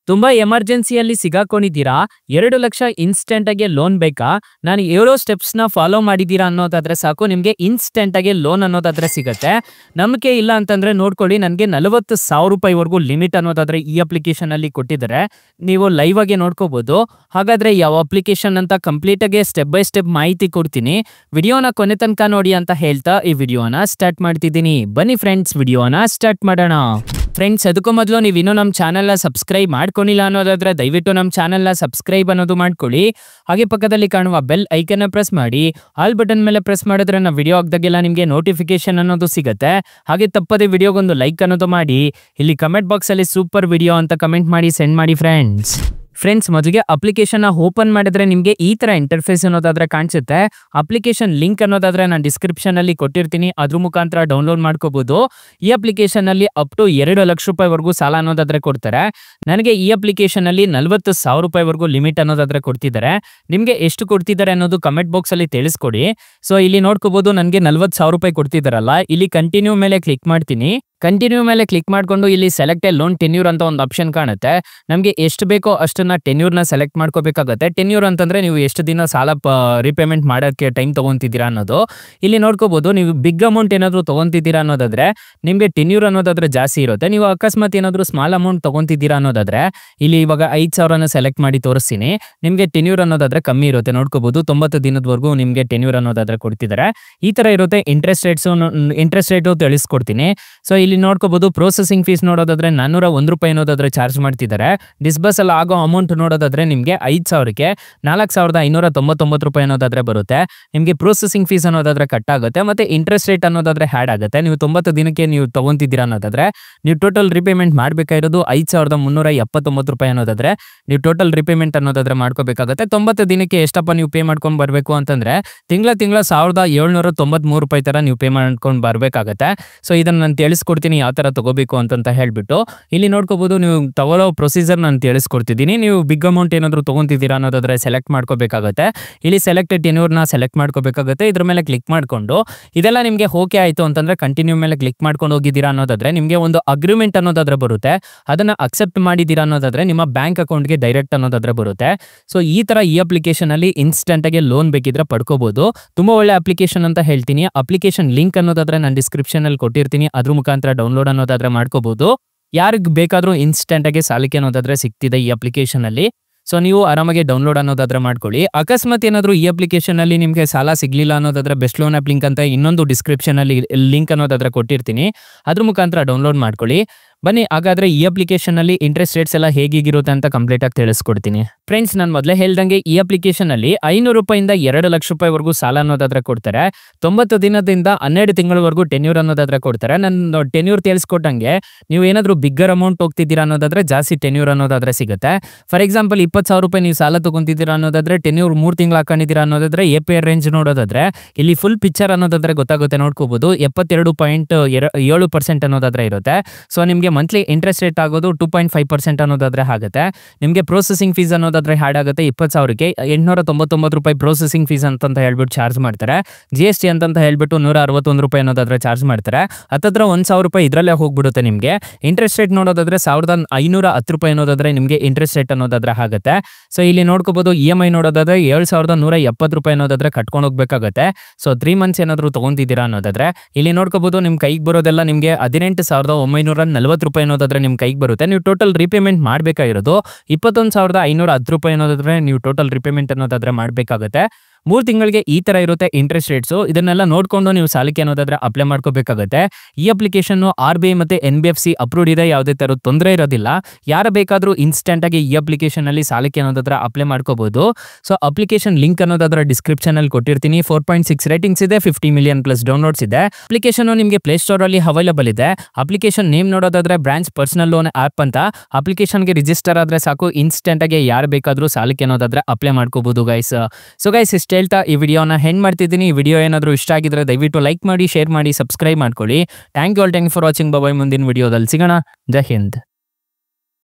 ತುಂಬಾ ಎಮರ್ಜೆನ್ಸಿಯಲ್ಲಿ ಸಿಗಾಕೊಂಡಿದ್ದೀರಾ, 2 ಲಕ್ಷ ಇನ್ಸ್ಟೆಂಟ್ ಆಗಿ ಲೋನ್ ಬೇಕಾ, ನಾನು ಹೇಳೋ ಸ್ಟೆಪ್ಸ್ ನ ಫಾಲೋ ಮಾಡಿದೀರಾ ಅನ್ನೋದಾದ್ರೆ ಸಾಕು, ನಿಮಗೆ ಇನ್ಸ್ಟೆಂಟ್ ಆಗಿ ಲೋನ್ ಅನ್ನೋದಾದ್ರೆ ಸಿಗುತ್ತೆ. ನಂಬಿಕೆ ಇಲ್ಲ ಅಂತಂದ್ರೆ ನೋಡ್ಕೊಳ್ಳಿ, ನನಗೆ 40,000 ರೂಪಾಯಿವರೆಗೂ ಲಿಮಿಟ್ ಅನ್ನೋದಾದ್ರೆ ಈ ಅಪ್ಲಿಕೇಶನ್ ಅಲ್ಲಿ ಕೊಟ್ಟಿದ್ದಾರೆ. ನೀವು ಲೈವ್ ಆಗಿ ನೋಡ್ಕೋಬಹುದು. ಹಾಗಾದ್ರೆ ಯಾವ ಅಪ್ಲಿಕೇಶನ್ ಅಂತ ಕಂಪ್ಲೀಟ್ ಆಗಿ ಸ್ಟೆಪ್ ಬೈ ಸ್ಟೆಪ್ ಮಾಹಿತಿ ಕೊಡ್ತೀನಿ. ವಿಡಿಯೋನ ಕೊನೆ ತನಕ ನೋಡಿ ಅಂತ ಹೇಳ್ತಾ ಈ ವಿಡಿಯೋನ ಸ್ಟಾರ್ಟ್ ಮಾಡ್ತಿದ್ದೀನಿ. ಬನ್ನಿ ಫ್ರೆಂಡ್ಸ್, ವಿಡಿಯೋನ ಸ್ಟಾರ್ಟ್ ಮಾಡೋಣ. ಫ್ರೆಂಡ್ಸ್, ಅದಕ್ಕೂ ಮೊದಲು ನೀವು ಇನ್ನೂ ನಮ್ಮ ಚಾನಲ್ನ ಸಬ್ಸ್ಕ್ರೈಬ್ ಮಾಡ್ಕೊಂಡಿಲ್ಲ ಅನ್ನೋದಾದ್ರೆ ದಯವಿಟ್ಟು ನಮ್ಮ ಚಾನಲ್ನ ಸಬ್ಸ್ಕ್ರೈಬ್ ಅನ್ನೋದು ಮಾಡ್ಕೊಳ್ಳಿ. ಹಾಗೆ ಪಕ್ಕದಲ್ಲಿ ಕಾಣುವ ಬೆಲ್ ಐಕನ್ನ ಪ್ರೆಸ್ ಮಾಡಿ. ಆಲ್ ಬಟನ್ ಮೇಲೆ ಪ್ರೆಸ್ ಮಾಡಿದ್ರೆ ನಾವು ವಿಡಿಯೋ ಹಾಕಿದಾಗೆಲ್ಲ ನಿಮಗೆ ನೋಟಿಫಿಕೇಶನ್ ಅನ್ನೋದು ಸಿಗುತ್ತೆ. ಹಾಗೆ ತಪ್ಪದೆ ವಿಡಿಯೋಗೊಂದು ಲೈಕ್ ಅನ್ನೋದು ಮಾಡಿ. ಇಲ್ಲಿ ಕಮೆಂಟ್ ಬಾಕ್ಸ್ ಅಲ್ಲಿ ಸೂಪರ್ ವಿಡಿಯೋ ಅಂತ ಕಮೆಂಟ್ ಮಾಡಿ ಸೆಂಡ್ ಮಾಡಿ ಫ್ರೆಂಡ್ಸ್. ಮೊದಲಿಗೆ ಅಪ್ಲಿಕೇಶನ್ ಓಪನ್ ಮಾಡಿದ್ರೆ ನಿಮಗೆ ಈ ತರ ಇಂಟರ್ಫೇಸ್ ಅನ್ನೋದಾದ್ರೆ ಕಾಣಿಸುತ್ತೆ. ಅಪ್ಲಿಕೇಶನ್ ಲಿಂಕ್ ಅನ್ನೋದಾದ್ರೆ ನಾನು ಡಿಸ್ಕ್ರಿಪ್ಷನ್ ಅಲ್ಲಿ ಕೊಟ್ಟಿರ್ತೀನಿ, ಅದ್ರ ಮುಖಾಂತರ ಡೌನ್ಲೋಡ್ ಮಾಡ್ಕೋಬಹುದು. ಈ ಅಪ್ಲಿಕೇಶನ್ ಅಲ್ಲಿ ಅಪ್ ಟು 2 ಲಕ್ಷ ರೂಪಾಯಿವರೆಗೂ ಸಾಲ ಅನ್ನೋದಾದ್ರೆ ಕೊಡ್ತಾರೆ. ನನಗೆ ಈ ಅಪ್ಲಿಕೇಶನ್ ಅಲ್ಲಿ 40,000 ರೂಪಾಯಿವರೆಗೂ ಲಿಮಿಟ್ ಅನ್ನೋದಾದ್ರೆ ಕೊಡ್ತಿದ್ದಾರೆ. ನಿಮ್ಗೆ ಎಷ್ಟು ಕೊಡ್ತಿದ್ದಾರೆ ಅನ್ನೋದು ಕಮೆಂಟ್ ಬಾಕ್ಸ್ ಅಲ್ಲಿ ತಿಳಿಸ್ಕೊಡಿ. ಸೊ ಇಲ್ಲಿ ನೋಡ್ಕೋಬಹುದು, ನನಗೆ 40,000 ರೂಪಾಯಿ ಕೊಡ್ತಿದ್ದಾರಲ್ಲ, ಇಲ್ಲಿ ಕಂಟಿನ್ಯೂ ಮೇಲೆ ಕ್ಲಿಕ್ ಮಾಡ್ತೀನಿ. ಕಂಟಿನ್ಯೂ ಮೇಲೆ ಕ್ಲಿಕ್ ಮಾಡ್ಕೊಂಡು ಇಲ್ಲಿ ಸೆಲೆಕ್ಟ್ ಲೋನ್ ಟೆನ್ಯೂರ್ ಅಂತ ಒಂದು ಆಪ್ಷನ್ ಕಾಣುತ್ತೆ. ನಮಗೆ ಎಷ್ಟು ಬೇಕೋ ಅಷ್ಟನ್ನ ಟೆನ್ಯೂರ್ನ ಸೆಲೆಕ್ಟ್ ಮಾಡ್ಕೋಬೇಕಾಗುತ್ತೆ. ಟೆನ್ಯೂರ್ ಅಂತಂದ್ರೆ ನೀವು ಎಷ್ಟು ದಿನ ಸಾಲ ರಿಪೇಮೆಂಟ್ ಮಾಡೋಕ್ಕೆ ಟೈಮ್ ತಗೊಂತಿದ್ದೀರಾ ಅನ್ನೋದು. ಇಲ್ಲಿ ನೋಡ್ಕೋಬಹುದು, ನೀವು ಬಿಗ್ ಅಮೌಂಟ್ ಏನಾದ್ರು ತಗೊಂತಿದ್ದೀರಾ ಅನ್ನೋದಾದ್ರೆ ನಿಮಗೆ ಟೆನ್ಯೂರ್ ಅನ್ನೋದಾದ್ರೆ ಜಾಸ್ತಿ ಇರುತ್ತೆ. ನೀವು ಅಕಸ್ಮಾತ್ ಏನಾದ್ರು ಸ್ಮಾಲ್ ಅಮೌಂಟ್ ತಗೊಂತಿದ್ದೀರಾ ಅನ್ನೋದಾದ್ರೆ ಇಲ್ಲಿ ಇವಾಗ 5,000ನ ಸೆಲೆಕ್ಟ್ ಮಾಡಿ ತೋರಿಸ್ತೀನಿ. ನಿಮಗೆ ಟೆನ್ಯೂರ್ ಅನ್ನೋದಾದ್ರೆ ಕಮ್ಮಿ ಇರುತ್ತೆ. ನೋಡ್ಕೋಬಹುದು, 90 ದಿನದವರೆಗೂ ನಿಮಗೆ ಟೆನ್ಯೂರ್ ಅನ್ನೋದಾದ್ರೆ ಕೊಡ್ತಿದ್ದಾರೆ. ಈ ತರ ಇರುತ್ತೆ. ಇಂಟ್ರೆಸ್ಟ್ ರೇಟು ತಿಳಿಸ್ಕೊಡ್ತೀನಿ. ಸೊ ಇಲ್ಲಿ ನೋಡ್ಕೋಬಹುದು, ಪ್ರೊಸೆಸಿಂಗ್ ಫೀಸ್ ನೋಡೋದಾದ್ರೆ 401 ರೂಪಾಯಿ ಅನ್ನೋದಾದ್ರೆ ಚಾರ್ಜ್ ಮಾಡ್ತಿದ್ದಾರೆ. ಡಿಸ್ಬರ್ಸಲ್ ಆಗೋ ಅಮೌಂಟ್ ನೋಡೋದಾದ್ರೆ ನಿಮಗೆ 5,000ಕ್ಕೆ 4,599 ರೂಪಾಯಿ ಅನ್ನೋದಾದ್ರೆ ಬರುತ್ತೆ. ನಿಮಗೆ ಪ್ರೊಸೆಸಿಂಗ್ ಫೀಸ್ ಅನ್ನೋದಾದ್ರೆ ಕಟ್ ಆಗುತ್ತೆ. ಮತ್ತೆ ಇಂಟ್ರೆಸ್ಟ್ ರೇಟ್ ಅನ್ನೋದಾದ್ರೆ ಹ್ಯಾಡ್ ಆಗುತ್ತೆ. ನೀವು 90 ದಿನಕ್ಕೆ ನೀವು ತಗೊಂತಿದ್ದೀರಾ ಅನ್ನೋದಾದ್ರೆ ನೀವು ಟೋಟಲ್ ರಿಪೇಮೆಂಟ್ ಮಾಡಬೇಕಾಗಿರೋದು 5,379 ರೂಪಾಯಿ ಅನ್ನೋದಾದ್ರೆ ನೀವು ಟೋಟಲ್ ರಿಪೇಮೆಂಟ್ ಅನ್ನೋದಾದ್ರೆ ಮಾಡ್ಕೋಬೇಕಾಗುತ್ತೆ. 90 ದಿನಕ್ಕೆ ಎಷ್ಟಪ್ಪ ನೀವು ಪೇ ಮಾಡ್ಕೊಂಡು ಬರಬೇಕು ಅಂತಂದ್ರೆ ತಿಂಗಳ 1,793 ರೂಪಾಯಿ ತರ ನೀವು ಪೇ ಮಾಡ್ಕೊಂಡು ಬರಬೇಕಾಗತ್ತೆ. ಸೊ ಇದನ್ನ ನಾನು ತಿಳಿಸ್ಕೊಡ್ತೀನಿ ಯಾವ ತರ ತಗೋಬೇಕು ಅಂತ ಹೇಳ್ಬಿಟ್ಟು. ಇಲ್ಲಿ ನೋಡ್ಕೋಬಹುದು, ನೀವು ತಗೊಳ್ಳೋ ಪ್ರೊಸೀಜರ್ ನಾನು ತಿಳಿಸ್ಕೊಡ್ತಿದ್ದೀನಿ. ನೀವು ಬಿಗ್ ಅಮೌಂಟ್ ಏನಾದ್ರು ತಗೊಂತಿದ್ದೀರಾ ಅನ್ನೋದಾದ್ರೆ ಸೆಲೆಕ್ಟ್ ಮಾಡ್ಕೋಬೇಕಾಗುತ್ತೆ. ಇಲ್ಲಿ ಸೆಲೆಕ್ಟೆಡ್ ಟೆನ್ಯೂರ್ನ ಸೆಲೆಕ್ಟ್ ಮಾಡ್ಕೋಬೇಕಾಗುತ್ತೆ. ಇದ್ರ ಮೇಲೆ ಕ್ಲಿಕ್ ಮಾಡ್ಕೊಂಡು ಇದೆಲ್ಲ ನಿಮಗೆ ಓಕೆ ಆಯ್ತು ಅಂತಂದ್ರೆ ಕಂಟಿನ್ಯೂ ಮೇಲೆ ಕ್ಲಿಕ್ ಮಾಡ್ಕೊಂಡು ಹೋಗಿದ್ದೀರಾ ಅನ್ನೋದಾದ್ರೆ ನಿಮಗೆ ಒಂದು ಅಗ್ರಿಮೆಂಟ್ ಅನ್ನೋದಾದ್ರೆ ಬರುತ್ತೆ. ಅದನ್ನ ಅಕ್ಸೆಪ್ಟ್ ಮಾಡಿದ್ದೀರಾ ಅನ್ನೋದಾದ್ರೆ ನಿಮ್ಮ ಬ್ಯಾಂಕ್ ಅಕೌಂಟ್ಗೆ ಡೈರೆಕ್ಟ್ ಅನ್ನೋದಾದ್ರೆ ಬರುತ್ತೆ. ಸೊ ಈ ತರ ಈ ಅಪ್ಲಿಕೇಶನ್ ಅಲ್ಲಿ ಇನ್ಸ್ಟೆಂಟ್ ಆಗಿ ಲೋನ್ ಬೇಕಿದ್ರೆ ಪಡ್ಕೋಬಹುದು. ತುಂಬಾ ಒಳ್ಳೆ ಅಪ್ಲಿಕೇಶನ್ ಅಂತ ಹೇಳ್ತೀನಿ. ಅಪ್ಲಿಕೇಶನ್ ಲಿಂಕ್ ಅನ್ನೋದಾದ್ರೆ ನಾನು ಡಿಸ್ಕ್ರಿಪ್ಷನ್ ಅಲ್ಲಿ ಕೊಟ್ಟಿರ್ತೀನಿ, ಅದ್ರ ಮುಖಾಂತರ ಡೌನ್ಲೋಡ್ ಅನ್ನೋದಾದ್ರೆ ಮಾಡ್ಕೋಬಹುದು. ಯಾರಿಗೆ ಬೇಕಾದ್ರೂ ಇನ್ಸ್ಟೆಂಟ್ ಆಗಿ ಸಾಲಕ್ಕೆ ಅನ್ನೋದಾದ್ರೆ ಸಿಗ್ತಿದೆ ಈ ಅಪ್ಲಿಕೇಶನ್ ಅಲ್ಲಿ. ಸೊ ನೀವು ಆರಾಮಾಗಿ ಡೌನ್ಲೋಡ್ ಅನ್ನೋದಾದ್ರೆ ಮಾಡ್ಕೊಳ್ಳಿ. ಅಕಸ್ಮಾತ್ ಏನಾದ್ರು ಈ ಅಪ್ಲಿಕೇಶನ್ ಅಲ್ಲಿ ನಿಮಗೆ ಸಾಲ ಸಿಗ್ಲಿಲ್ಲ ಅನ್ನೋದಾದ್ರೆ ಬೆಸ್ಟ್ ಲೋನ್ ಆಪ್ ಲಿಂಕ್ ಅಂತ ಇನ್ನೊಂದು ಡಿಸ್ಕ್ರಿಪ್ಷನ್ ಅಲ್ಲಿ ಲಿಂಕ್ ಅನ್ನೋದಾದ್ರೆ ಕೊಟ್ಟಿರ್ತೀನಿ, ಅದ್ರ ಮುಖಾಂತರ ಡೌನ್ಲೋಡ್ ಮಾಡ್ಕೊಳ್ಳಿ. ಬನ್ನಿ ಹಾಗಾದ್ರೆ ಈ ಅಪ್ಲಿಕೇಶನ್ ಅಲ್ಲಿ ಇಂಟ್ರೆಸ್ಟ್ ರೇಟ್ಸ್ ಎಲ್ಲ ಹೇಗಿರುತ್ತೆ ಅಂತ ಕಂಪ್ಲೀಟ್ ಆಗಿ ತಿಳಿಸ್ಕೊಡ್ತೀನಿ. ಫ್ರೆಂಡ್ಸ್, ನಾನು ಮೊದಲೇ ಹೇಳ್ದಂಗೆ ಈ ಅಪ್ಲಿಕೇಶನ್ ಅಲ್ಲಿ 500 ರೂಪಾಯಿಂದ 2 ಲಕ್ಷ ರೂಪಾಯಿವರೆಗೂ ಸಾಲ ಅನ್ನೋದಾದ್ರೆ ಕೊಡ್ತಾರೆ. 90 ದಿನದಿಂದ 12 ತಿಂಗಳವರೆಗೂ ಟೆನ್ಯೂರ್ ಅನ್ನೋದಾದ್ರೆ ಕೊಡ್ತಾರೆ. ನಾನು ಟೆನ್ಯೂರ್ ತಿಳಿಸ್ಕೊಟ್ಟಂಗೆ ನೀವು ಏನಾದ್ರು ಬಿಗ್ಗರ್ ಅಮೌಂಟ್ ಹೋಗ್ತಿದ್ದೀರಾ ಅನ್ನೋದಾದ್ರೆ ಜಾಸ್ತಿ ಟೆನ್ಯೂರ್ ಅನ್ನೋದಾದ್ರೆ ಸಿಗುತ್ತೆ. ಫಾರ್ ಎಕ್ಸಾಂಪಲ್ 20,000 ರೂಪಾಯಿ ನೀವು ಸಾಲ ತಗೊಂತಿದ್ದೀರಾ ಅನ್ನೋದಾದ್ರೆ ಟೆನ್ಯೂರ್ 3 ತಿಂಗಳು ಹಾಕೊಂಡಿದ್ದೀರಾ ಅನ್ನೋದಾದ್ರೆ APR ರೇಂಜ್ ನೋಡೋದಾದ್ರೆ ಇಲ್ಲಿ ಫುಲ್ ಪಿಕ್ಚರ್ ಅನ್ನೋದಾದ್ರೆ ಗೊತ್ತಾಗುತ್ತೆ. ನೋಡ್ಕೋಬಹುದು 72.7% ಅನ್ನೋದಾದ್ರೆ ಇರುತ್ತೆ. ಸೊ ನಿಮಗೆ ಮಂತ್ಲಿ ಇಂಟ್ರೆಸ್ಟ್ ರೇಟ್ ಆಗೋದು 2.5% ಅನ್ನೋದಾದ್ರೆ ಆಗುತ್ತೆ. ನಿಮಗೆ ಪ್ರೊಸೆಸಿಂಗ್ ಫೀಸ್ ಅನ್ನೋದಾದ್ರೆ ಹ್ಯಾಡ್ ಆಗುತ್ತೆ. 20,000ಕ್ಕೆ 899 ರೂಪಾಯಿ ಪ್ರೊಸೆಸಿಂಗ್ ಫೀಸ್ ಅಂತ ಹೇಳ್ಬಿಟ್ಟು ಚಾರ್ಜ್ ಮಾಡ್ತಾರೆ. GST ಅಂತ ಹೇಳ್ಬಿಟ್ಟು 161 ರೂಪಾಯಿ ಅನ್ನೋದಾದ್ರೆ ಚಾರ್ಜ್ ಮಾಡ್ತಾರೆ. ಹತ್ತತ್ರ 1,000 ರೂಪಾಯಿ ಇದ್ರಲ್ಲೇ ಹೋಗ್ಬಿಡುತ್ತೆ. ನಿಮಗೆ ಇಂಟ್ರೆಸ್ಟ್ ರೇಟ್ ನೋಡೋದಾದ್ರೆ 1,510 ರೂಪಾಯಿ ಅನ್ನೋದಾದ್ರೆ ನಿಮಗೆ ಇಂಟ್ರೆಸ್ಟ್ ರೇಟ್ ಅನ್ನೋದಾದ್ರೆ ಆಗುತ್ತೆ. ಸೊ ಇಲ್ಲಿ ನೋಡ್ಕೋಬಹುದು, EMI ನೋಡೋದಾದ್ರೆ 7,170 ರೂಪಾಯಿ ಅನ್ನೋದಾದ್ರೆ ಕಟ್ಕೊಂಡು ಹೋಗ್ಬೇಕಾಗುತ್ತೆ. ಸೊ 3 ಮಂತ್ಸ್ ಏನಾದ್ರು ತಗೊಂತಿದ್ದೀರಾ ಅನ್ನೋದಾದ್ರೆ ಇಲ್ಲಿ ನೋಡ್ಕೋಬಹುದು, ನಿಮ್ ಕೈಗೆ ಬರೋದೆಲ್ಲ ನಿಮಗೆ 18,940 ರೂಪಾಯಿ ಅನ್ನೋದಾದ್ರೆ ನಿಮ್ ಕೈಗೆ ಬರುತ್ತೆ. ನೀವು ಟೋಟಲ್ ರಿಪೇಮೆಂಟ್ ಮಾಡಬೇಕಾಗಿರೋದು 21,510 ರೂಪಾಯಿ ಅನ್ನೋದಾದ್ರೆ ನೀವು ಟೋಟಲ್ ರಿಪೇಮೆಂಟ್ ಅನ್ನೋದಾದ್ರೆ ಮಾಡಬೇಕಾಗುತ್ತೆ. 3 ತಿಂಗಳಿಗೆ ಈ ತರ ಇರುತ್ತೆ ಇಂಟ್ರೆಸ್ಟ್ ರೇಟ್ಸ್. ಇದನ್ನೆಲ್ಲ ನೋಡ್ಕೊಂಡು ನೀವು ಸಾಲಕ್ಕೆ ಅನ್ನೋದಾದ್ರೆ ಅಪ್ಲೈ ಮಾಡ್ಕೋಬೇಕಾಗುತ್ತೆ. ಈ ಅಪ್ಲಿಕೇಶನ್ RBI ಮತ್ತೆ NBFC ಅಪ್ರೂವ್ಡ್ ಇದೆ, ಯಾವುದೇ ತರ ತೊಂದರೆ ಇರೋದಿಲ್ಲ. ಯಾರು ಬೇಕಾದ್ರೂ ಇನ್ಸ್ಟೆಂಟ್ ಆಗಿ ಈ ಅಪ್ಲಿಕೇಶನ್ ಅಲ್ಲಿ ಸಾಲಕ್ಕೆ ಅನ್ನೋದಾದ್ರೆ ಅಪ್ಲೈ ಮಾಡ್ಕೋಬಹುದು. ಸೊ ಅಪ್ಲಿಕೇಶನ್ ಲಿಂಕ್ ಅನ್ನೋದಾದ್ರೆ ಡಿಸ್ಕ್ರಿಪ್ಷನ್ ಅಲ್ಲಿ ಕೊಟ್ಟಿರ್ತೀನಿ. 4.6 ರೇಟಿಂಗ್ಸ್ ಇದೆ, 50 ಮಿಲಿಯನ್ ಪ್ಲಸ್ ಡೌನ್ಲೋಡ್ಸ್ ಇದೆ. ಅಪ್ಲಿಕೇಶನ್ ನಿಮಗೆ ಪ್ಲೇ ಸ್ಟೋರ್ ಅಲ್ಲಿ ಅವೈಲೇಬಲ್ ಇದೆ. ಅಪ್ಲಿಕೇಶನ್ ನೇಮ್ ನೋಡೋದಾದ್ರೆ ಬ್ರಾಂಚ್ ಪರ್ಸನಲ್ ಲೋನ್ ಆಪ್ ಅಂತ. ಅಪ್ಲಿಕೇಶನ್ಗೆ ರಿಜಿಸ್ಟರ್ ಆದ್ರೆ ಸಾಕು, ಇನ್ಸ್ಟೆಂಟ್ ಆಗಿ ಯಾರು ಬೇಕಾದ್ರೂ ಸಾಲಕ್ಕೆ ಅನ್ನೋದಾದ್ರೆ ಅಪ್ಲೈ ಮಾಡ್ಕೋಬಹುದು ಗೈಸ್. ಸೊ ಗೈಸ್, ಇಷ್ಟ ಹೇಳ್ತಾ ಈ ವಿಡಿಯೋನ ಹೆಂಡ್ ಮಾಡ್ತಿದ್ದೀನಿ. ಈ ವಿಡಿಯೋ ಏನಾದರೂ ಇಷ್ಟ ಆಗಿದ್ರೆ ದಯವಿಟ್ಟು ಲೈಕ್ ಮಾಡಿ, ಶೇರ್ ಮಾಡಿ, ಸಬ್ಸ್ಕ್ರೈಬ್ ಮಾಡ್ಕೊಳ್ಳಿ. Thank you for watching. Bye, ಮುಂದಿನ ವಿಡಿಯೋದಲ್ಲಿ ಸಿಗೋಣ. ಜೈ ಹಿಂದ್.